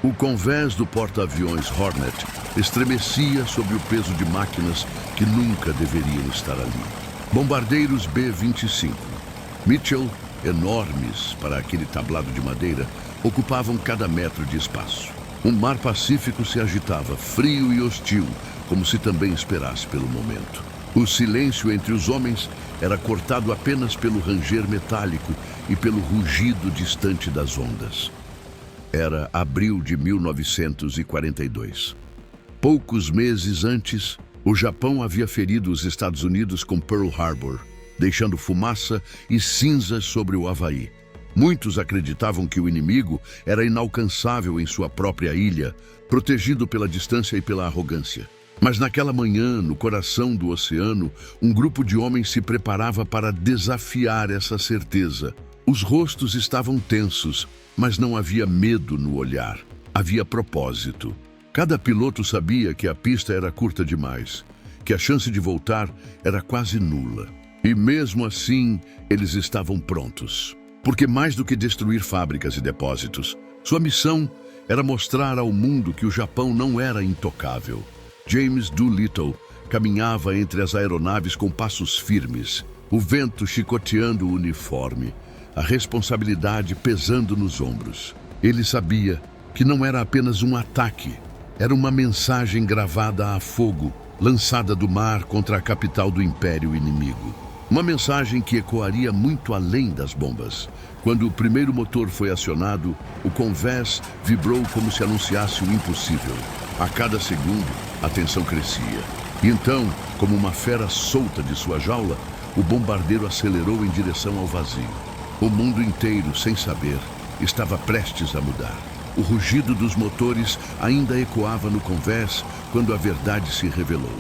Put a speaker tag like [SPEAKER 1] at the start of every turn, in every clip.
[SPEAKER 1] O convés do porta-aviões Hornet estremecia sob o peso de máquinas que nunca deveriam estar ali. Bombardeiros B-25 Mitchell, enormes para aquele tablado de madeira, ocupavam cada metro de espaço. O mar Pacífico se agitava, frio e hostil, como se também esperasse pelo momento. O silêncio entre os homens era cortado apenas pelo ranger metálico e pelo rugido distante das ondas. Era abril de 1942. Poucos meses antes, o Japão havia ferido os Estados Unidos com Pearl Harbor, deixando fumaça e cinzas sobre o Havaí. Muitos acreditavam que o inimigo era inalcançável em sua própria ilha, protegido pela distância e pela arrogância. Mas naquela manhã, no coração do oceano, um grupo de homens se preparava para desafiar essa certeza. Os rostos estavam tensos, mas não havia medo no olhar. Havia propósito. Cada piloto sabia que a pista era curta demais, que a chance de voltar era quase nula. E mesmo assim, eles estavam prontos. Porque mais do que destruir fábricas e depósitos, sua missão era mostrar ao mundo que o Japão não era intocável. James Doolittle caminhava entre as aeronaves com passos firmes, o vento chicoteando o uniforme, a responsabilidade pesando nos ombros. Ele sabia que não era apenas um ataque, era uma mensagem gravada a fogo, lançada do mar contra a capital do império inimigo. Uma mensagem que ecoaria muito além das bombas. Quando o primeiro motor foi acionado, o convés vibrou como se anunciasse o impossível. A cada segundo, a tensão crescia. E então, como uma fera solta de sua jaula, o bombardeiro acelerou em direção ao vazio. O mundo inteiro, sem saber, estava prestes a mudar. O rugido dos motores ainda ecoava no convés quando a verdade se revelou.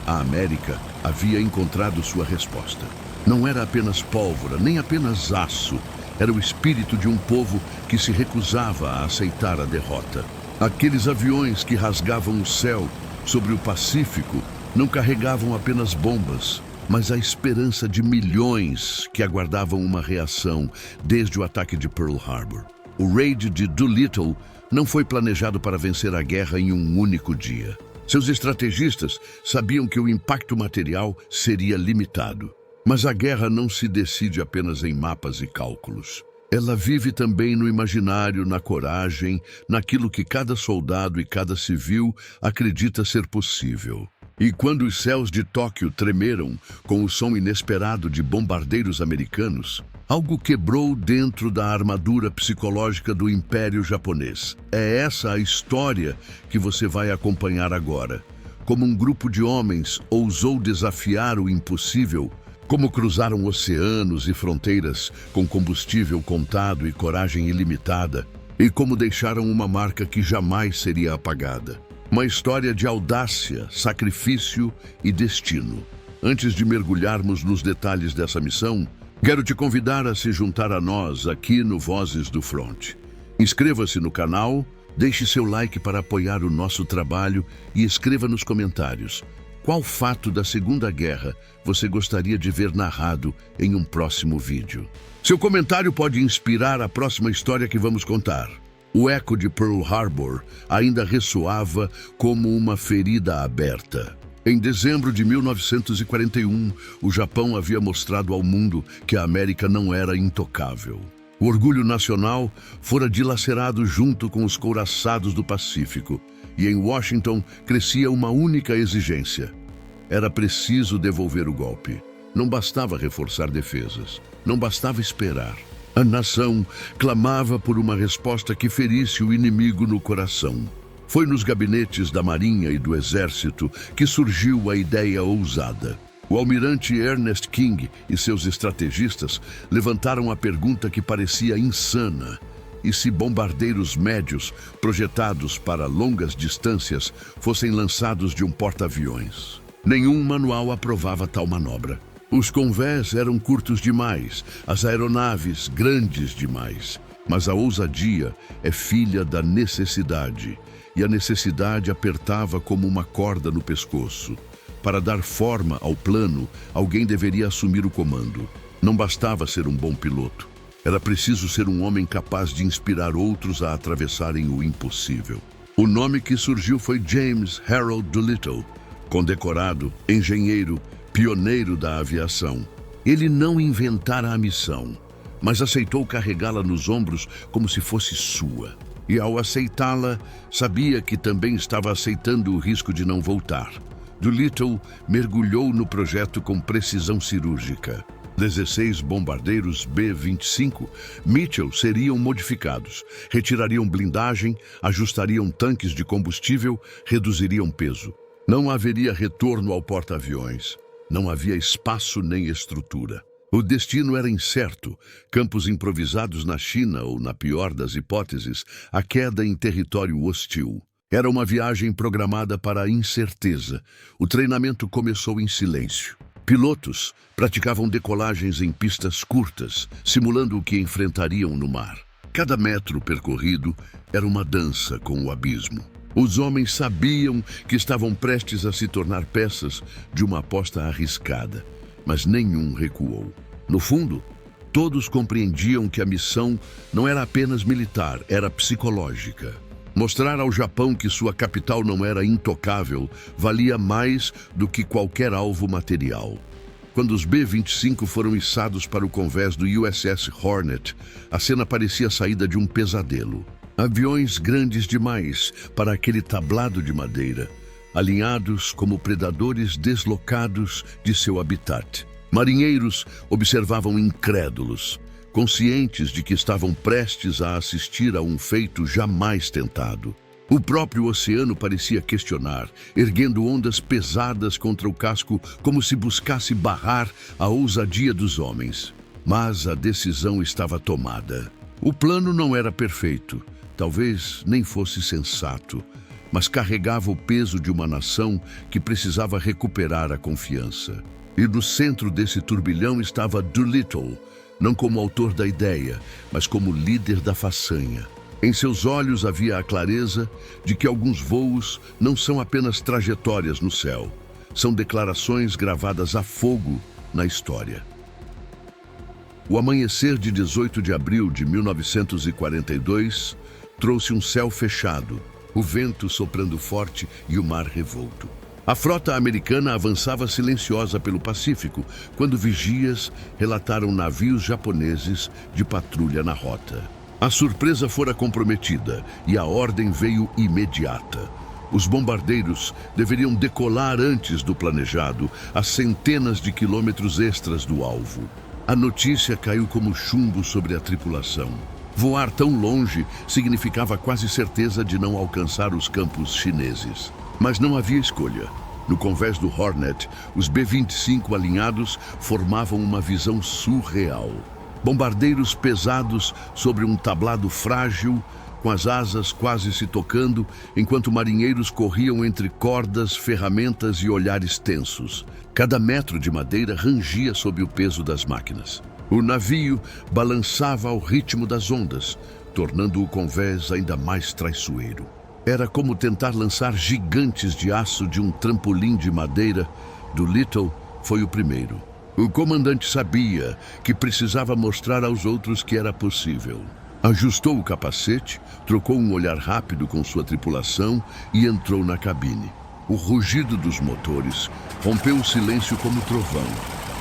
[SPEAKER 1] A América havia encontrado sua resposta. Não era apenas pólvora, nem apenas aço. Era o espírito de um povo que se recusava a aceitar a derrota. Aqueles aviões que rasgavam o céu sobre o Pacífico não carregavam apenas bombas, mas a esperança de milhões que aguardavam uma reação desde o ataque de Pearl Harbor. O raid de Doolittle não foi planejado para vencer a guerra em um único dia. Seus estrategistas sabiam que o impacto material seria limitado. Mas a guerra não se decide apenas em mapas e cálculos. Ela vive também no imaginário, na coragem, naquilo que cada soldado e cada civil acredita ser possível. E quando os céus de Tóquio tremeram com o som inesperado de bombardeiros americanos, algo quebrou dentro da armadura psicológica do Império Japonês. É essa a história que você vai acompanhar agora. Como um grupo de homens ousou desafiar o impossível, como cruzaram oceanos e fronteiras com combustível contado e coragem ilimitada, e como deixaram uma marca que jamais seria apagada. Uma história de audácia, sacrifício e destino. Antes de mergulharmos nos detalhes dessa missão, quero te convidar a se juntar a nós aqui no Vozes do Front. Inscreva-se no canal, deixe seu like para apoiar o nosso trabalho e escreva nos comentários qual fato da Segunda Guerra você gostaria de ver narrado em um próximo vídeo. Seu comentário pode inspirar a próxima história que vamos contar. O eco de Pearl Harbor ainda ressoava como uma ferida aberta. Em dezembro de 1941, o Japão havia mostrado ao mundo que a América não era intocável. O orgulho nacional fora dilacerado junto com os couraçados do Pacífico, e em Washington crescia uma única exigência. Era preciso devolver o golpe. Não bastava reforçar defesas, não bastava esperar. A nação clamava por uma resposta que ferisse o inimigo no coração. Foi nos gabinetes da Marinha e do Exército que surgiu a ideia ousada. O almirante Ernest King e seus estrategistas levantaram a pergunta que parecia insana. E se bombardeiros médios, projetados para longas distâncias, fossem lançados de um porta-aviões? Nenhum manual aprovava tal manobra. Os convés eram curtos demais, as aeronaves grandes demais. Mas a ousadia é filha da necessidade, e a necessidade apertava como uma corda no pescoço. Para dar forma ao plano, alguém deveria assumir o comando. Não bastava ser um bom piloto. Era preciso ser um homem capaz de inspirar outros a atravessarem o impossível. O nome que surgiu foi James Harold Doolittle, condecorado, engenheiro, pioneiro da aviação. Ele não inventara a missão, mas aceitou carregá-la nos ombros como se fosse sua. E ao aceitá-la, sabia que também estava aceitando o risco de não voltar. Doolittle mergulhou no projeto com precisão cirúrgica. 16 bombardeiros B-25 Mitchell seriam modificados, retirariam blindagem, ajustariam tanques de combustível, reduziriam peso. Não haveria retorno ao porta-aviões. Não havia espaço nem estrutura. O destino era incerto, campos improvisados na China ou, na pior das hipóteses, a queda em território hostil. Era uma viagem programada para a incerteza. O treinamento começou em silêncio. Pilotos praticavam decolagens em pistas curtas, simulando o que enfrentariam no mar. Cada metro percorrido era uma dança com o abismo. Os homens sabiam que estavam prestes a se tornar peças de uma aposta arriscada, mas nenhum recuou. No fundo, todos compreendiam que a missão não era apenas militar, era psicológica. Mostrar ao Japão que sua capital não era intocável valia mais do que qualquer alvo material. Quando os B-25 foram içados para o convés do USS Hornet, a cena parecia a saída de um pesadelo. Aviões grandes demais para aquele tablado de madeira, alinhados como predadores deslocados de seu habitat. Marinheiros observavam incrédulos, conscientes de que estavam prestes a assistir a um feito jamais tentado. O próprio oceano parecia questionar, erguendo ondas pesadas contra o casco como se buscasse barrar a ousadia dos homens. Mas a decisão estava tomada. O plano não era perfeito, talvez nem fosse sensato, mas carregava o peso de uma nação que precisava recuperar a confiança. E no centro desse turbilhão estava Doolittle, não como autor da ideia, mas como líder da façanha. Em seus olhos havia a clareza de que alguns voos não são apenas trajetórias no céu, são declarações gravadas a fogo na história. O amanhecer de 18 de abril de 1942 trouxe um céu fechado, o vento soprando forte e o mar revolto. A frota americana avançava silenciosa pelo Pacífico, quando vigias relataram navios japoneses de patrulha na rota. A surpresa fora comprometida e a ordem veio imediata. Os bombardeiros deveriam decolar antes do planejado, a centenas de quilômetros extras do alvo. A notícia caiu como chumbo sobre a tripulação. Voar tão longe significava quase certeza de não alcançar os campos chineses. Mas não havia escolha. No convés do Hornet, os B-25 alinhados formavam uma visão surreal. Bombardeiros pesados sobre um tablado frágil, com as asas quase se tocando, enquanto marinheiros corriam entre cordas, ferramentas e olhares tensos. Cada metro de madeira rangia sob o peso das máquinas. O navio balançava ao ritmo das ondas, tornando o convés ainda mais traiçoeiro. Era como tentar lançar gigantes de aço de um trampolim de madeira. Doolittle foi o primeiro. O comandante sabia que precisava mostrar aos outros que era possível. Ajustou o capacete, trocou um olhar rápido com sua tripulação e entrou na cabine. O rugido dos motores rompeu o silêncio como trovão,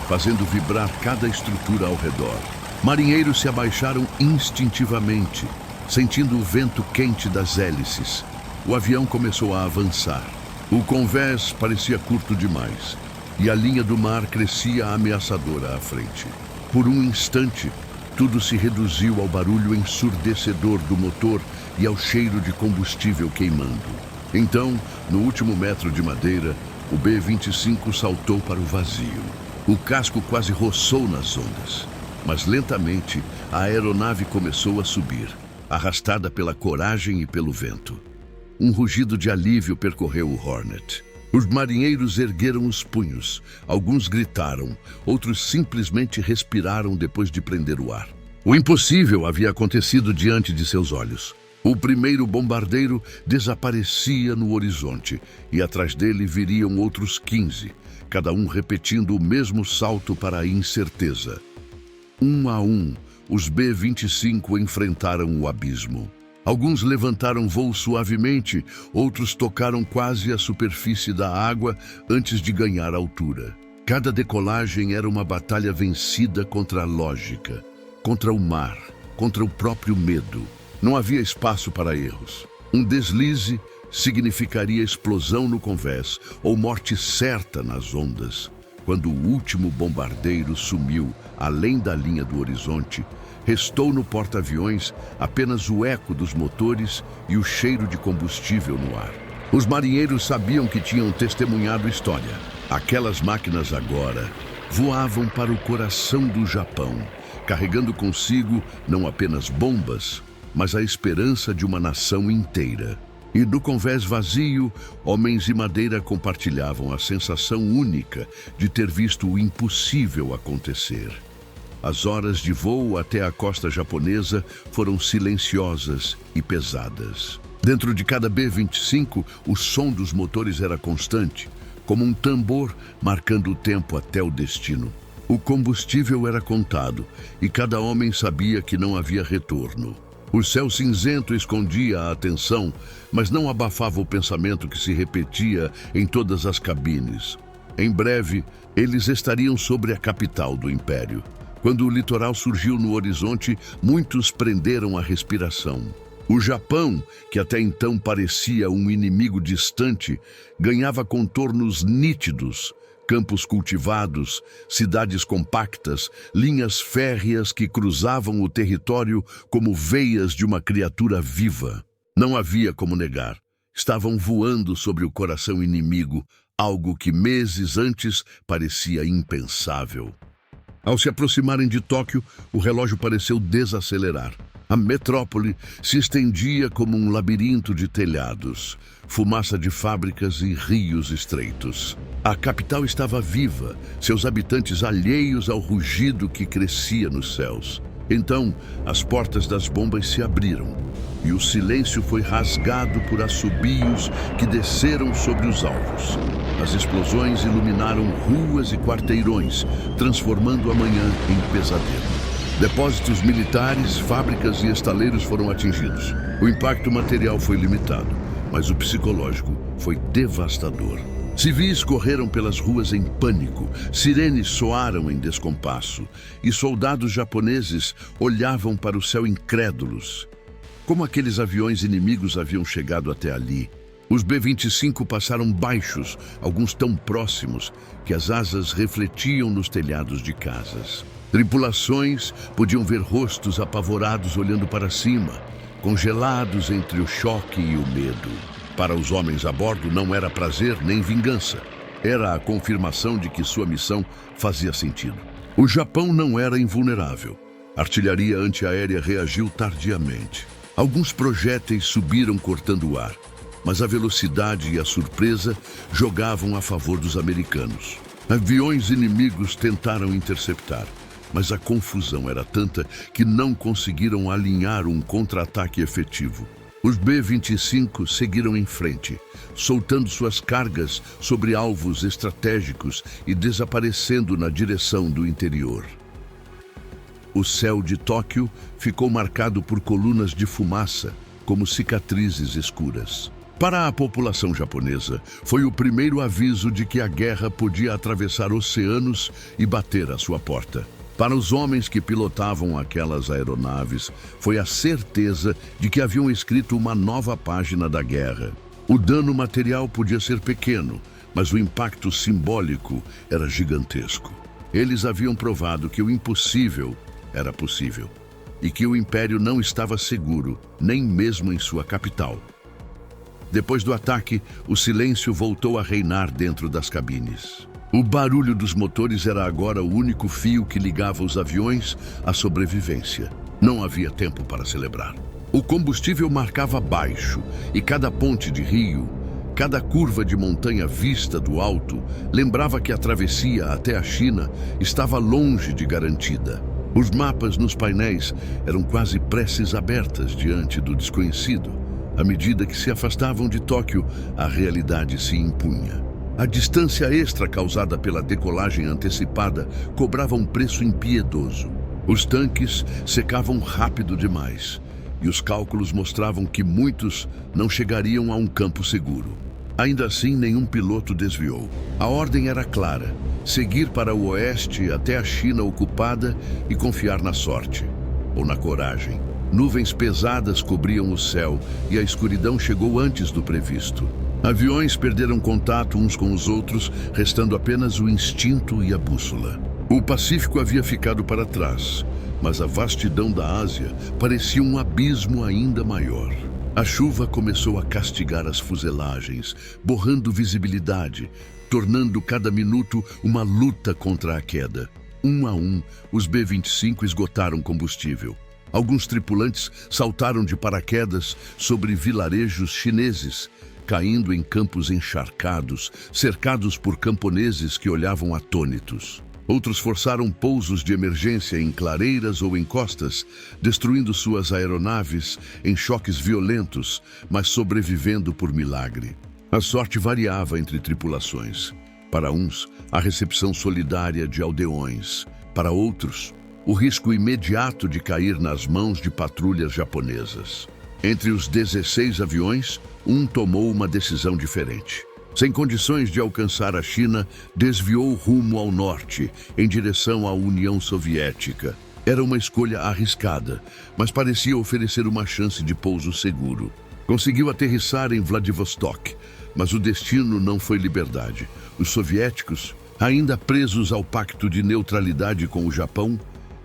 [SPEAKER 1] fazendo vibrar cada estrutura ao redor. Marinheiros se abaixaram instintivamente, sentindo o vento quente das hélices. O avião começou a avançar. O convés parecia curto demais, e a linha do mar crescia ameaçadora à frente. Por um instante, tudo se reduziu ao barulho ensurdecedor do motor e ao cheiro de combustível queimando. Então, no último metro de madeira, o B-25 saltou para o vazio. O casco quase roçou nas ondas, mas lentamente a aeronave começou a subir, arrastada pela coragem e pelo vento. Um rugido de alívio percorreu o Hornet. Os marinheiros ergueram os punhos. Alguns gritaram, outros simplesmente respiraram depois de prender o ar. O impossível havia acontecido diante de seus olhos. O primeiro bombardeiro desaparecia no horizonte e atrás dele viriam outros 15, cada um repetindo o mesmo salto para a incerteza. Um a um, os B-25 enfrentaram o abismo. Alguns levantaram voo suavemente, outros tocaram quase a superfície da água antes de ganhar altura. Cada decolagem era uma batalha vencida contra a lógica, contra o mar, contra o próprio medo. Não havia espaço para erros. Um deslize significaria explosão no convés ou morte certa nas ondas. Quando o último bombardeiro sumiu além da linha do horizonte, restou no porta-aviões apenas o eco dos motores e o cheiro de combustível no ar. Os marinheiros sabiam que tinham testemunhado história. Aquelas máquinas agora voavam para o coração do Japão, carregando consigo não apenas bombas, mas a esperança de uma nação inteira. E no convés vazio, homens e madeira compartilhavam a sensação única de ter visto o impossível acontecer. As horas de voo até a costa japonesa foram silenciosas e pesadas. Dentro de cada B-25, o som dos motores era constante, como um tambor marcando o tempo até o destino. O combustível era contado e cada homem sabia que não havia retorno. O céu cinzento escondia a atenção, mas não abafava o pensamento que se repetia em todas as cabines. Em breve, eles estariam sobre a capital do Império. Quando o litoral surgiu no horizonte, muitos prenderam a respiração. O Japão, que até então parecia um inimigo distante, ganhava contornos nítidos. Campos cultivados, cidades compactas, linhas férreas que cruzavam o território como veias de uma criatura viva. Não havia como negar. Estavam voando sobre o coração inimigo, algo que meses antes parecia impensável. Ao se aproximarem de Tóquio, o relógio pareceu desacelerar. A metrópole se estendia como um labirinto de telhados, fumaça de fábricas e rios estreitos. A capital estava viva, seus habitantes alheios ao rugido que crescia nos céus. Então, as portas das bombas se abriram e o silêncio foi rasgado por assobios que desceram sobre os alvos. As explosões iluminaram ruas e quarteirões, transformando a manhã em pesadelo. Depósitos militares, fábricas e estaleiros foram atingidos. O impacto material foi limitado, mas o psicológico foi devastador. Civis correram pelas ruas em pânico, sirenes soaram em descompasso, e soldados japoneses olhavam para o céu incrédulos. Como aqueles aviões inimigos haviam chegado até ali? Os B-25 passaram baixos, alguns tão próximos, que as asas refletiam nos telhados de casas. Tripulações podiam ver rostos apavorados olhando para cima, congelados entre o choque e o medo. Para os homens a bordo não era prazer nem vingança. Era a confirmação de que sua missão fazia sentido. O Japão não era invulnerável. A artilharia antiaérea reagiu tardiamente. Alguns projéteis subiram cortando o ar, mas a velocidade e a surpresa jogavam a favor dos americanos. Aviões inimigos tentaram interceptar, mas a confusão era tanta que não conseguiram alinhar um contra-ataque efetivo. Os B-25 seguiram em frente, soltando suas cargas sobre alvos estratégicos e desaparecendo na direção do interior. O céu de Tóquio ficou marcado por colunas de fumaça, como cicatrizes escuras. Para a população japonesa, foi o primeiro aviso de que a guerra podia atravessar oceanos e bater à sua porta. Para os homens que pilotavam aquelas aeronaves, foi a certeza de que haviam escrito uma nova página da guerra. O dano material podia ser pequeno, mas o impacto simbólico era gigantesco. Eles haviam provado que o impossível era possível e que o Império não estava seguro, nem mesmo em sua capital. Depois do ataque, o silêncio voltou a reinar dentro das cabines. O barulho dos motores era agora o único fio que ligava os aviões à sobrevivência. Não havia tempo para celebrar. O combustível marcava baixo e cada ponte de rio, cada curva de montanha vista do alto, lembrava que a travessia até a China estava longe de garantida. Os mapas nos painéis eram quase preces abertas diante do desconhecido. À medida que se afastavam de Tóquio, a realidade se impunha. A distância extra causada pela decolagem antecipada cobrava um preço impiedoso. Os tanques secavam rápido demais, e os cálculos mostravam que muitos não chegariam a um campo seguro. Ainda assim, nenhum piloto desviou. A ordem era clara: seguir para o oeste até a China ocupada e confiar na sorte, ou na coragem. Nuvens pesadas cobriam o céu e a escuridão chegou antes do previsto. Aviões perderam contato uns com os outros, restando apenas o instinto e a bússola. O Pacífico havia ficado para trás, mas a vastidão da Ásia parecia um abismo ainda maior. A chuva começou a castigar as fuselagens, borrando visibilidade, tornando cada minuto uma luta contra a queda. Um a um, os B-25 esgotaram combustível. Alguns tripulantes saltaram de paraquedas sobre vilarejos chineses, caindo em campos encharcados, cercados por camponeses que olhavam atônitos. Outros forçaram pousos de emergência em clareiras ou encostas, destruindo suas aeronaves em choques violentos, mas sobrevivendo por milagre. A sorte variava entre tripulações. Para uns, a recepção solidária de aldeões. Para outros, o risco imediato de cair nas mãos de patrulhas japonesas. Entre os 16 aviões, um tomou uma decisão diferente. Sem condições de alcançar a China, desviou rumo ao norte, em direção à União Soviética. Era uma escolha arriscada, mas parecia oferecer uma chance de pouso seguro. Conseguiu aterrissar em Vladivostok, mas o destino não foi liberdade. Os soviéticos, ainda presos ao pacto de neutralidade com o Japão,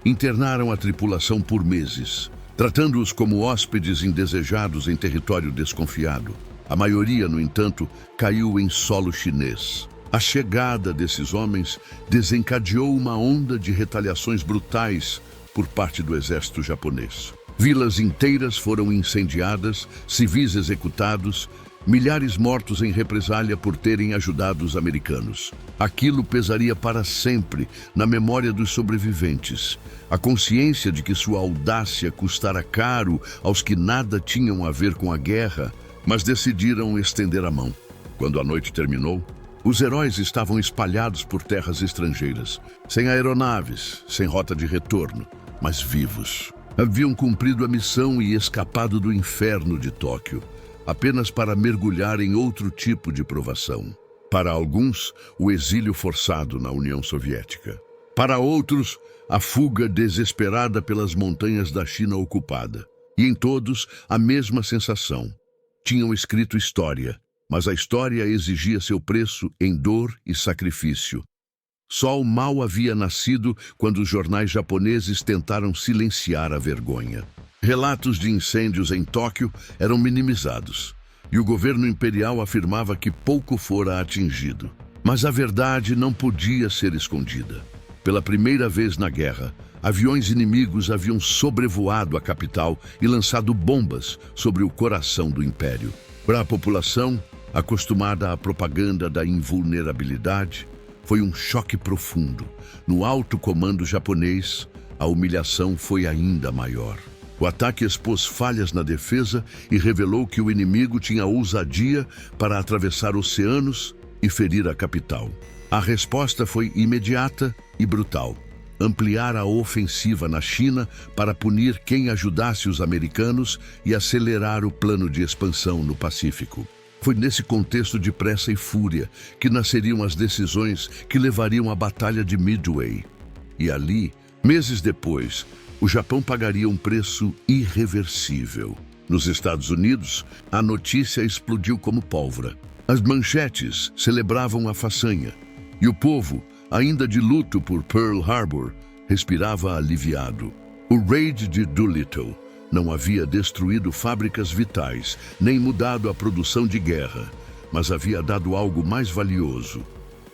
[SPEAKER 1] internaram a tripulação por meses, tratando-os como hóspedes indesejados em território desconfiado. A maioria, no entanto, caiu em solo chinês. A chegada desses homens desencadeou uma onda de retaliações brutais por parte do exército japonês. Vilas inteiras foram incendiadas, civis executados, milhares mortos em represália por terem ajudado os americanos. Aquilo pesaria para sempre na memória dos sobreviventes. A consciência de que sua audácia custara caro aos que nada tinham a ver com a guerra, mas decidiram estender a mão. Quando a noite terminou, os heróis estavam espalhados por terras estrangeiras, sem aeronaves, sem rota de retorno, mas vivos. Haviam cumprido a missão e escapado do inferno de Tóquio, apenas para mergulhar em outro tipo de provação. Para alguns, o exílio forçado na União Soviética. Para outros, a fuga desesperada pelas montanhas da China ocupada. E em todos, a mesma sensação. Tinham escrito história, mas a história exigia seu preço em dor e sacrifício. Só o mal havia nascido quando os jornais japoneses tentaram silenciar a vergonha. Relatos de incêndios em Tóquio eram minimizados, e o governo imperial afirmava que pouco fora atingido. Mas a verdade não podia ser escondida. Pela primeira vez na guerra, aviões inimigos haviam sobrevoado a capital e lançado bombas sobre o coração do império. Para a população, acostumada à propaganda da invulnerabilidade, foi um choque profundo. No alto comando japonês, a humilhação foi ainda maior. O ataque expôs falhas na defesa e revelou que o inimigo tinha ousadia para atravessar oceanos e ferir a capital. A resposta foi imediata e brutal: ampliar a ofensiva na China para punir quem ajudasse os americanos e acelerar o plano de expansão no Pacífico. Foi nesse contexto de pressa e fúria que nasceriam as decisões que levariam à Batalha de Midway. E ali, meses depois, o Japão pagaria um preço irreversível. Nos Estados Unidos, a notícia explodiu como pólvora. As manchetes celebravam a façanha, e o povo, ainda de luto por Pearl Harbor, respirava aliviado. O raid de Doolittle não havia destruído fábricas vitais, nem mudado a produção de guerra, mas havia dado algo mais valioso: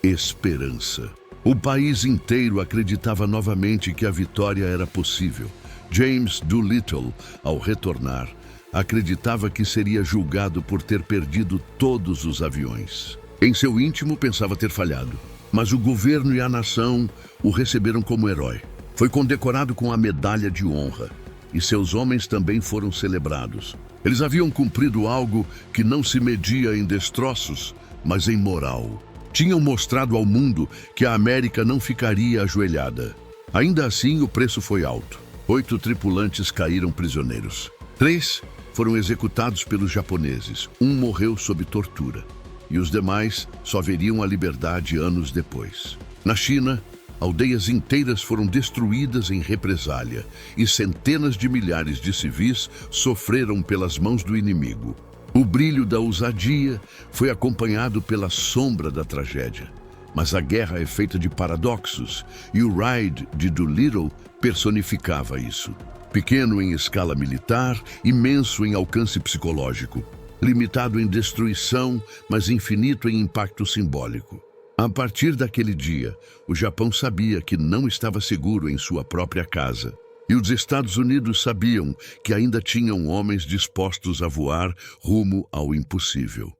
[SPEAKER 1] esperança. O país inteiro acreditava novamente que a vitória era possível. James Doolittle, ao retornar, acreditava que seria julgado por ter perdido todos os aviões. Em seu íntimo, pensava ter falhado, mas o governo e a nação o receberam como herói. Foi condecorado com a Medalha de Honra, e seus homens também foram celebrados. Eles haviam cumprido algo que não se media em destroços, mas em moral. Tinham mostrado ao mundo que a América não ficaria ajoelhada. Ainda assim, o preço foi alto. 8 tripulantes caíram prisioneiros. 3 foram executados pelos japoneses. 1 morreu sob tortura. E os demais só veriam a liberdade anos depois. Na China, aldeias inteiras foram destruídas em represália e centenas de milhares de civis sofreram pelas mãos do inimigo. O brilho da ousadia foi acompanhado pela sombra da tragédia. Mas a guerra é feita de paradoxos e o Raid de Doolittle personificava isso. Pequeno em escala militar, imenso em alcance psicológico. Limitado em destruição, mas infinito em impacto simbólico. A partir daquele dia, o Japão sabia que não estava seguro em sua própria casa. E os Estados Unidos sabiam que ainda tinham homens dispostos a voar rumo ao impossível.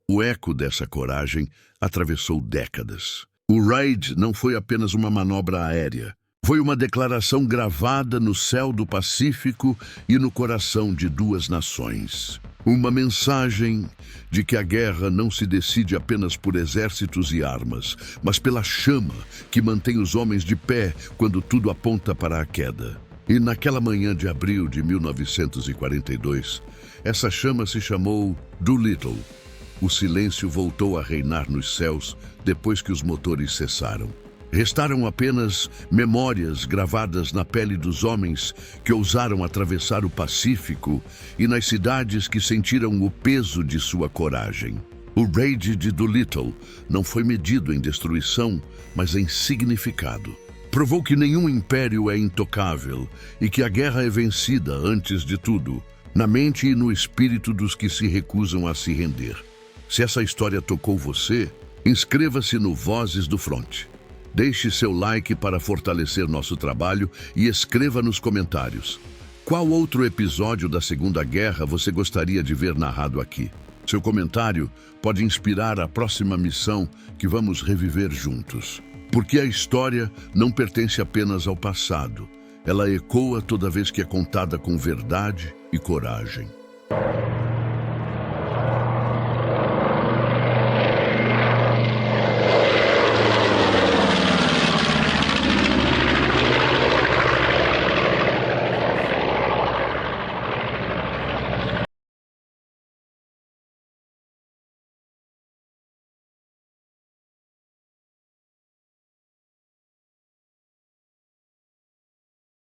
[SPEAKER 1] O eco dessa coragem atravessou décadas. O Raid não foi apenas uma manobra aérea. Foi uma declaração gravada no céu do Pacífico e no coração de 2 nações. Uma mensagem de que a guerra não se decide apenas por exércitos e armas, mas pela chama que mantém os homens de pé quando tudo aponta para a queda. E naquela manhã de abril de 1942, essa chama se chamou Doolittle. O silêncio voltou a reinar nos céus depois que os motores cessaram. Restaram apenas memórias gravadas na pele dos homens que ousaram atravessar o Pacífico e nas cidades que sentiram o peso de sua coragem. O Raid de Doolittle não foi medido em destruição, mas em significado. Provou que nenhum império é intocável e que a guerra é vencida, antes de tudo, na mente e no espírito dos que se recusam a se render. Se essa história tocou você, inscreva-se no Vozes do Fronte. Deixe seu like para fortalecer nosso trabalho e escreva nos comentários. Qual outro episódio da Segunda Guerra você gostaria de ver narrado aqui? Seu comentário pode inspirar a próxima missão que vamos reviver juntos. Porque a história não pertence apenas ao passado. Ela ecoa toda vez que é contada com verdade e coragem.